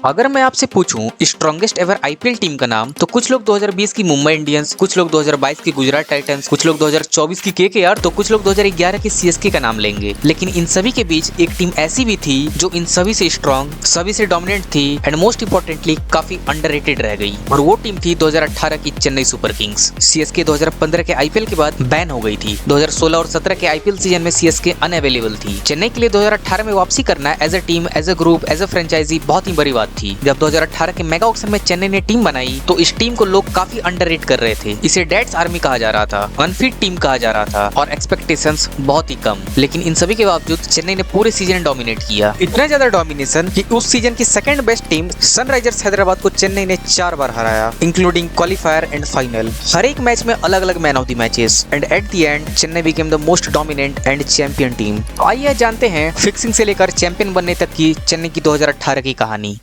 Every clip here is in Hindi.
अगर मैं आपसे पूछूं स्ट्रॉन्गेस्ट एवर आईपीएल टीम का नाम, तो कुछ लोग 2020 की मुंबई इंडियंस, कुछ लोग 2022 की गुजरात टाइटंस, कुछ लोग 2024 की केकेआर, तो कुछ लोग 2011 की सीएसके का नाम लेंगे। लेकिन इन सभी के बीच एक टीम ऐसी भी थी जो इन सभी से स्ट्रॉन्ग, सभी से डोमिनेंट थी एंड मोस्ट इंपोर्टेंटली काफी अंडररेटेड रह गई, और वो टीम थी 2018 की चेन्नई सुपर किंग्स। सीएसके 2015 के आईपीएल के बाद बैन हो गई थी। 2016 और 17 के आईपीएल सीजन में सीएसके अनअवेलेबल थी। चेन्नई के लिए 2018 में वापसी करना as a team, as a group, as a franchise बहुत ही बड़ी बात थी। जब 2018 के मेगा ऑक्शन में चेन्नई ने टीम बनाई तो इस टीम को लोग काफी अंडररेट कर रहे थे। इसे डेड्स आर्मी कहा जा रहा था, अनफिट टीम कहा जा रहा था और एक्सपेक्टेशंस बहुत ही कम। लेकिन इन सभी के बावजूद चेन्नई ने पूरे सीजन डोमिनेट किया। इतना ज्यादा डोमिनेशन कि उस सीजन की second best team Sunrisers Hyderabad को चेन्नई ने 4 बार हराया, इंक्लूडिंग क्वालिफायर एंड फाइनल। हर एक मैच में अलग अलग man of the matches and at the end Chennai became the most dominant and champion team. आइए जानते हैं फिक्सिंग से लेकर चैंपियन बनने तक की चेन्नई की 2018 की कहानी।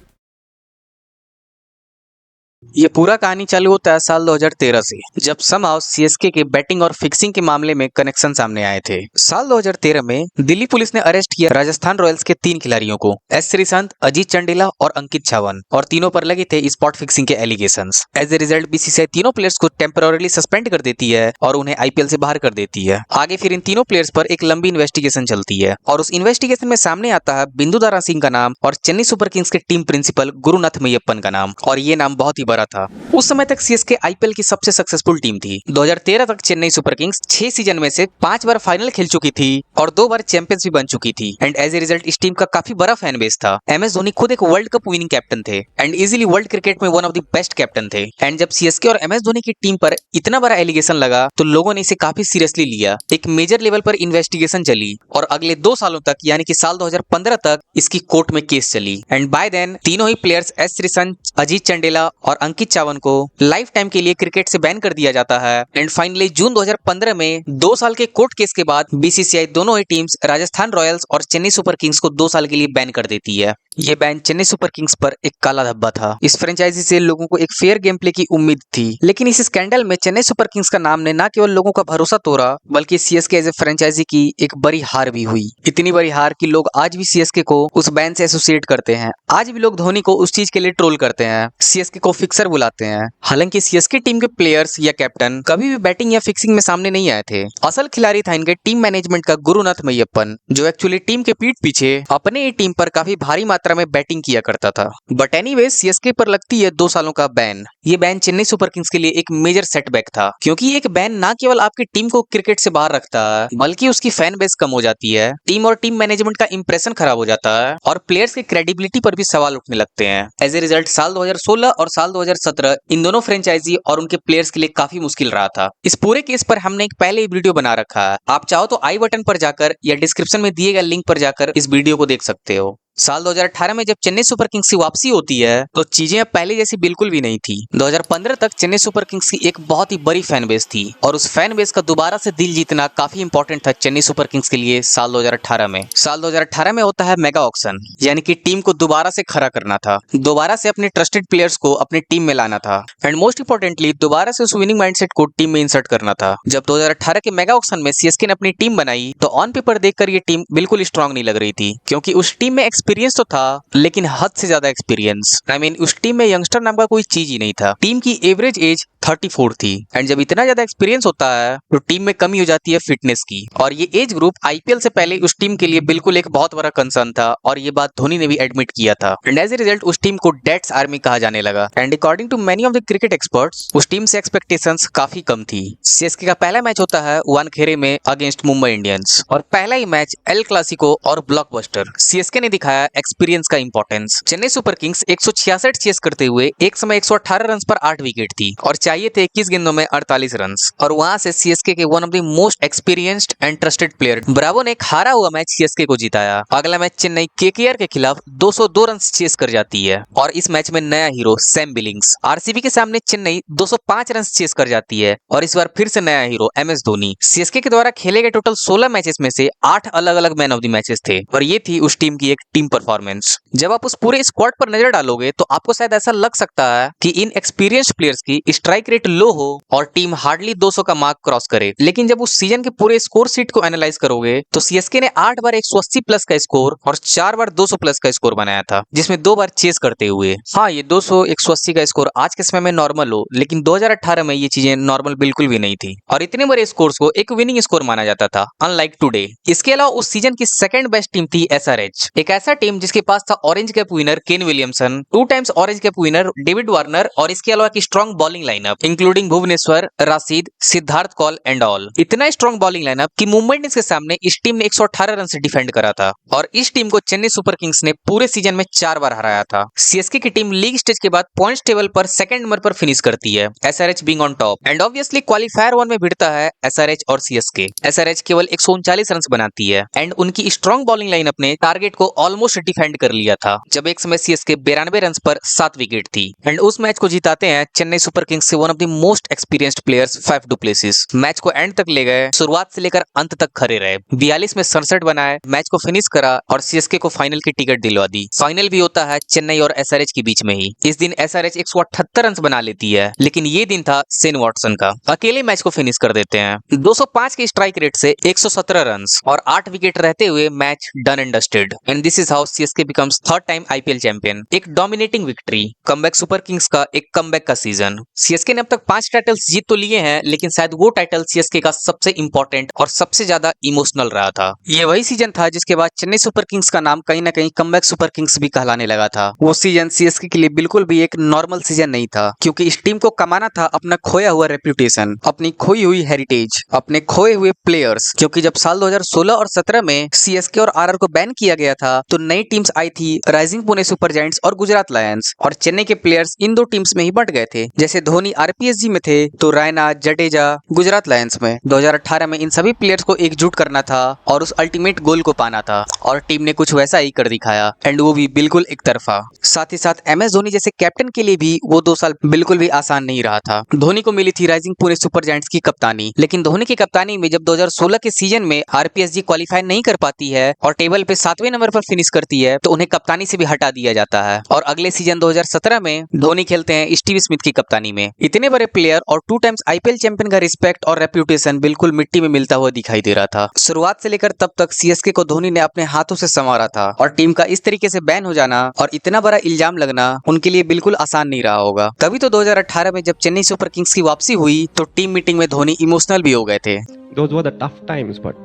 ये पूरा कहानी चालू होता है साल 2013 से, जब समहाउ सीएसके के बैटिंग और फिक्सिंग के मामले में कनेक्शन सामने आए थे। साल 2013 में दिल्ली पुलिस ने अरेस्ट किया राजस्थान रॉयल्स के 3 खिलाड़ियों को, एस श्रीसंत, अजीत चंडीला और अंकित छावन, और तीनों पर लगे थे स्पॉट फिक्सिंग के allegations. As a result BCCI तीनों प्लेयर्स को टेम्पररीली सस्पेंड कर देती है और उन्हें आईपीएल से बाहर कर देती है। आगे फिर इन तीनों प्लेयर्स पर एक लंबी इन्वेस्टिगेशन चलती है और उस इन्वेस्टिगेशन में सामने आता है बिंदुदारा सिंह का नाम और चेन्नई सुपर किंग्स के टीम प्रिंसिपल गुरुनाथ मैयप्पन का नाम, और ये नाम बहुत ही बड़ा था। उस समय तक सीएसके आईपीएल की सबसे सक्सेसफुल टीम थी। 2013 तक चेन्नई सुपर किंग्स 6 सीजन में से 5 बार फाइनल खेल चुकी थी और 2 बार चैंपियंस भी बन चुकी थी। एंड एज ए रिजल्ट इस टीम का काफी बड़ा फैन बेस था। एमएस धोनी खुद एक वर्ल्ड कप विनिंग कैप्टन थे एंड इजीली वर्ल्ड क्रिकेट में one of the best captain थे। एंड जब सीएसके और एमएस धोनी की टीम पर इतना बड़ा एलिगेशन लगा तो लोगों ने इसे काफी सीरियसली लिया। एक मेजर लेवल पर इन्वेस्टिगेशन चली और अगले 2 सालों तक यानी कि साल 2015 तक इसकी कोर्ट में केस चली। एंड बाय देन तीनों ही प्लेयर्स एस श्रीसंत, अजीत चंडेला और अंकित छावन को लाइफ टाइम के लिए क्रिकेट से बैन कर दिया जाता है। एंड फाइनली जून 2015 में 2 साल के कोर्ट केस के बाद बीसीसीआई दोनों ही टीम्स राजस्थान रॉयल्स और चेन्नई सुपर किंग्स को 2 साल के लिए बैन कर देती है। ये बैन चेन्नई सुपर किंग्स पर एक काला धब्बा था। इस फ्रेंचाइजी से लोगों को एक फेयर गेम प्ले की उम्मीद थी, लेकिन इस स्कैंडल में चेन्नई सुपर किंग्स का नाम ने न केवल लोगों का भरोसा तोड़ा बल्कि सीएसके एज ए फ्रेंचाइजी की एक बड़ी हार भी हुई। इतनी बड़ी हार कि लोग आज भी सीएसके को उस बैन से एसोसिएट करते हैं। आज भी लोग धोनी को उस चीज के लिए ट्रोल करते हैं, सीएसके को फिक्सर बुलाते हैं। हालांकि सीएसके टीम के प्लेयर्स या कैप्टन कभी भी बैटिंग या फिक्सिंग में सामने नहीं आए थे। असल खिलाड़ी था इनके टीम मैनेजमेंट का गुरुनाथ मैयप्पन, जो एक्चुअली टीम के पीठ पीछे अपने ही टीम पर काफी भारी मात्रा में बैटिंग किया करता था। बट एनीवे सीएसके पर लगती है 2 सालों का बैन। ये बैन चेन्नई सुपर किंग्स के लिए एक मेजर सेटबैक था, क्योंकि एक बैन ना केवल आपकी टीम को क्रिकेट से बाहर रखता है बल्कि उसकी फैन बेस कम हो जाती है, टीम और टीम मैनेजमेंट का इंप्रेशन खराब हो जाता है और प्लेयर्स की क्रेडिबिलिटी पर भी सवाल उठने लगते हैं। एज ए रिजल्ट साल 2016 और साल 2017 इन दोनों फ्रेंचाइजी और उनके प्लेयर्स के लिए काफी मुश्किल रहा था। इस पूरे केस पर हमने एक पहले ही वीडियो बना रखा है, आप चाहो तो आई बटन पर जाकर या डिस्क्रिप्शन में दिए गए लिंक पर जाकर इस वीडियो को देख सकते हो। साल 2018 में जब चेन्नई सुपर किंग्स की वापसी होती है तो चीजें अब पहले जैसी बिल्कुल भी नहीं थी। 2015 तक चेन्नई सुपर किंग्स की एक बहुत ही बड़ी फैन बेस थी और उस फैन बेस का दोबारा से दिल जीतना काफी इंपॉर्टेंट था चेन्नई सुपर किंग्स के लिए। साल 2018 में होता है मेगा ऑक्शन, यानी कि टीम को दोबारा से खड़ा करना था, दोबारा से अपने ट्रस्टेड प्लेयर्स को अपनी टीम में लाना था एंड मोस्ट इंपोर्टेंटली दोबारा से उस विनिंग माइंडसेट को टीम में इंसर्ट करना था। जब 2018 के मेगा ऑक्शन में सीएसके ने अपनी टीम बनाई तो ऑन पेपर देखकर ये टीम बिल्कुल स्ट्रांग नहीं लग रही थी, क्योंकि उस टीम में एक्सपीरियंस तो था लेकिन हद से ज्यादा एक्सपीरियंस। उस टीम में यंगस्टर नाम का कोई चीज ही नहीं था। टीम की एवरेज एज 34 थी एंड जब इतना ज्यादा एक्सपीरियंस होता है तो टीम में कमी हो जाती है फिटनेस की, और ये एज ग्रुप आईपीएल से पहले उस टीम के लिए बिल्कुल एक बहुत बड़ा कंसर्न था और ये बात धोनी ने भी एडमिट किया था। एंड एज ए रिजल्ट उस टीम को डेट्स आर्मी कहा जाने लगा and according to many of the cricket experts उस टीम से एक्सपेक्टेशंस काफी कम थी। सीएसके का पहला मैच होता है वानखेड़े में अगेंस्ट मुंबई इंडियंस और पहला ही मैच एल क्लासिको और ब्लॉकबस्टर। सीएसके ने दिखाया एक्सपीरियंस का importance. Chennai Super Kings 166 chase करते हुए एक समय 118 रन पर 8 विकेट थी और चाहिए थे 21 गेंदों में 48 रन, और वहां से सीएसके के one of the most experienced and trusted player Bravo ने एक हारा हुआ मैच सीएसके को जिताया। अगला मैच चेन्नई केकेआर के खिलाफ 202 रन चेस कर जाती है और इस मैच में नया हीरो सैम बिलिंग्स। आरसीबी के सामने चेन्नई 205 रन चेस कर जाती है और इस बार फिर से नया हीरो एमएस धोनी। सीएसके के द्वारा खेले गए टोटल 16 मैचेस में से 8 अलग अलग मैन ऑफ द मैचेस थे और ये थी उस टीम की एक टीम परफॉर्मेंस। जब आप उस पूरे स्क्वाड पर नजर डालोगे तो आपको शायद ऐसा लग सकता है कि इन एक्सपीरियंस्ड प्लेयर्स की स्ट्राइक स्ट्राइक रेट लो हो और टीम हार्डली 200 का मार्क क्रॉस करे। लेकिन जब उस सीजन के पूरे स्कोर शीट को एनालाइज करोगे तो सीएसके ने 8 बार 180 प्लस का स्कोर और 4 बार 200 प्लस का स्कोर बनाया था, जिसमें 2 बार चेस करते हुए। हाँ, ये 200 180 का स्कोर आज के समय में नॉर्मल हो, लेकिन 2018 में ये चीजें नॉर्मल बिल्कुल भी नहीं थी और इतने बड़े स्कोर्स को एक विनिंग स्कोर माना जाता था, अनलाइक टुडे। इसके अलावा उस सीजन की सेकंड बेस्ट टीम थी एसआरएच, एक ऐसा टीम जिसके पास था orange cap winner Kane Williamson, 2 times orange cap winner David Warner और इसके अलावा की strong bowling lineup including Bhuvneshwar, Rashid, Siddharth Kaul and all. इतना स्ट्रॉन्ग बॉलिंग लाइनअप कि मुंबई इंडियंस के सामने इस टीम ने 118 रन से डिफेंड करा था और इस टीम को चेन्नई सुपर किंग्स ने पूरे सीजन में 4 बार हराया था। सीएसके की टीम लीग स्टेज के बाद पॉइंट्स टेबल पर सेकंड नंबर पर फिनिश करती है, SRH being on top and obviously qualifier 1 में भिड़ता है एसआरएच और सीएसके। एसआरएच केवल 139 रन बनाती है एंड उनकी स्ट्रॉन्ग बॉलिंग लाइनअप ने टारगेट को ऑलमोस्ट डिफेंड कर लिया था, जब एक समय सीएसके 92 रन पर 7 विकेट थी एंड उस मैच को जिताते हैं चेन्नई सुपर किंग्स से one of the most experienced players Faf du Plessis. Match को एंड तक ले गए, शुरुआत से लेकर अंत तक खड़े रहे, 42 में 67 बनाए, मैच को फिनिश करा और सीएसके को फाइनल की टिकट दिलवा दी। फाइनल भी होता है चेन्नई और एसआरएच के बीच में ही। इस दिन एसआरएच 178 रन बना लेती है, लेकिन ये दिन था शेन वॉटसन का, अकेले मैच को फिनिश कर देते हैं 205 के स्ट्राइक रेट से 117 रन और 8 विकेट रहते हुए match done and dusted and this is how CSK becomes third time IPL champion. एक dominating victory, comeback Super Kings का एक कमबैक का सीजन। सीएसके ने अब तक 5 टाइटल्स जीत तो लिए हैं, लेकिन शायद वो टाइटल सीएसके का सबसे इंपॉर्टेंट और सबसे ज्यादा इमोशनल रहा था। ये वही सीजन था जिसके बाद चेन्नई सुपर किंग्स का नाम कहीं ना कहीं कमबैक सुपर किंग्स भी कहलाने लगा था। वो सीजन सीएसके के लिए बिल्कुल भी एक नॉर्मल सीजन नहीं था, क्योंकि इस टीम को कमाना था अपना खोया हुआ रेप्यूटेशन, अपनी खोई हुई हेरिटेज, अपने खोए हुए प्लेयर्स। क्योंकि जब साल 2016 और 17 में सीएसके और आरआर को बैन किया गया था तो नई टीम्स आई थी, राइजिंग पुणे सुपर जायंट्स और गुजरात लायंस, और चेन्नई के प्लेयर्स इन दो टीम्स में ही बंट गए थे। जैसे धोनी आरपीएसजी में थे तो रैना, जडेजा गुजरात लायंस में। 2018 में इन सभी प्लेयर्स को एकजुट करना था और उस अल्टीमेट गोल को पाना था, और टीम ने कुछ वैसा ही कर दिखाया एंड वो भी बिल्कुल एक तरफा। साथ ही साथ एमएस धोनी जैसे कैप्टन के लिए भी वो 2 साल बिल्कुल भी आसान नहीं रहा था। धोनी को मिली थी राइजिंग पुणे सुपर जायंट्स की कप्तानी, लेकिन धोनी की कप्तानी में जब 2016 के सीजन में आरपीएसजी क्वालिफाई नहीं कर पाती है और टेबल पे 7वें नंबर पर फिनिश करती है तो उन्हें कप्तानी से भी हटा दिया जाता है, और अगले सीजन 2017 में धोनी खेलते हैं स्टीव स्मिथ की कप्तानी में। इतने बड़े प्लेयर और 2 टाइम्स आईपीएल चैंपियन का रिस्पेक्ट और रेप्यूटेशन बिल्कुल मिट्टी में मिलता हुआ दिखाई दे रहा था। शुरुआत से लेकर तब तक सीएसके को धोनी ने अपने हाथों से संवारा था, और टीम का इस तरीके से बैन हो जाना और इतना बड़ा इल्जाम लगना उनके लिए बिल्कुल आसान नहीं रहा होगा। तभी तो 2018 में जब चेन्नई सुपर किंग्स की वापसी हुई तो टीम मीटिंग में धोनी इमोशनल भी हो गए थे। Those were the tough times, but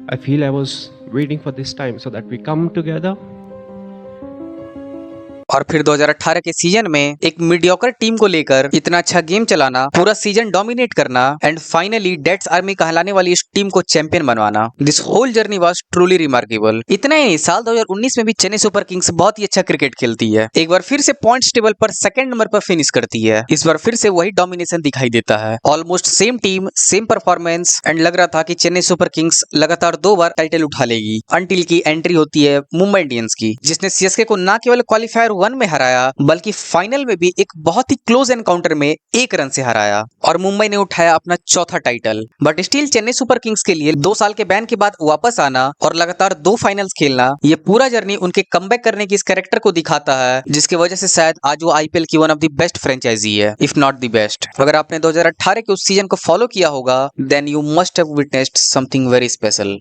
I feel I was waiting for this time so that we come together. और फिर 2018 के सीजन में एक मीडियोकर टीम को लेकर इतना अच्छा गेम चलाना, पूरा सीजन डोमिनेट करना एंड फाइनली डेट्स आर्मी कहलाने वाली इस टीम को चैंपियन बनवाना, this whole journey was truly remarkable. इतना ही नहीं, साल 2019 में भी चेन्नई सुपर किंग्स बहुत ही अच्छा क्रिकेट खेलती है, एक बार फिर से पॉइंट्स टेबल पर सेकंड नंबर पर फिनिश करती है। इस बार फिर से वही डोमिनेशन दिखाई देता है, almost same team, same performance and लग रहा था कि चेन्नई सुपर किंग्स लगातार 2 बार टाइटल उठा लेगी, अंटिल की एंट्री होती है मुंबई इंडियंस की, जिसने सीएसके को न केवल क्वालिफायर 1 में हराया बल्कि फाइनल में भी एक बहुत ही क्लोज एनकाउंटर में 1 रन से हराया, और मुंबई ने उठाया अपना चौथा title. But still Chennai Super Kings के लिए 2 साल के बैन के बाद वापस आना और लगातार 2 फाइनल्स खेलना, ये पूरा जर्नी उनके कमबैक करने की इस कैरेक्टर को दिखाता है, जिसकी वजह से शायद आज वो आईपीएल की one of the best franchise है, इफ नॉट द बेस्ट। अगर आपने 2018 के उस सीजन को फॉलो किया होगा then you must have witnessed something very special.